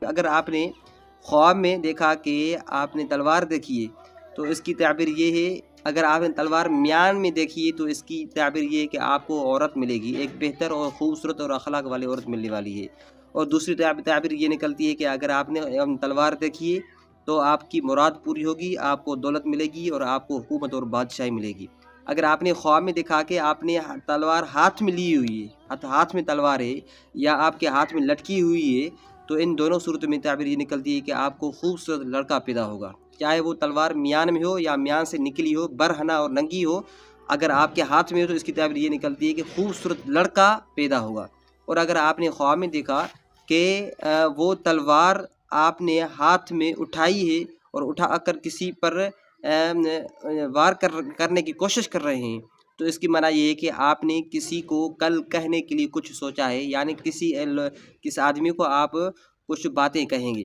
اگر آپ نے خواب میں دیکھا کہ آپ نے تلوار دیکھی ہے تو اس کی تعبیر یہ ہے، اگر آپ نے تلوار میان میں دیکھی ہے تو اس کی تعبیر یہ ہے کہ آپ کو عورت ملے گی، ایک بہتر اور خوبصورت اور اخلاق والی عورت ملنے والی ہے۔ اور دوسری تعبیر یہ نکلتی ہے کہ اگر آپ نے تلوار دیکھی ہے تو آپ کی مراد پوری ہوگی، آپ کو دولت ملے گی اور آپ کو حکومت اور بادشاہی ملے گی۔ اگر آپ نے خواب میں دیکھا کہ آپ نے تلوار ہاتھ میں لی ہوئی ہے، ہاتھ میں تلوار ہے یا آپ کے ہاتھ میں لٹکی ہوئی ہے، تو ان دونوں صورتوں میں تعبیر یہ نکلتی ہے کہ آپ کو خوبصورت لڑکا پیدا ہوگا، چاہے وہ تلوار میان میں ہو یا میان سے نکلی ہو، برہنہ اور ننگی ہو، اگر آپ کے ہاتھ میں ہو تو اس کی تعبیر یہ نکلتی ہے کہ خوبصورت لڑکا پیدا ہوگا۔ اور اگر آپ نے خواب میں دیکھا کہ وہ تلوار آپ نے ہاتھ میں اٹھائی ہے اور اٹھا کر کسی پر وار کرنے کی کوشش کر رہے ہیں، تو اس کی معنی یہ ہے کہ آپ نے کسی کو کل کہنے کے لیے کچھ سوچا ہے، یعنی کس آدمی کو آپ کچھ باتیں کہیں گے۔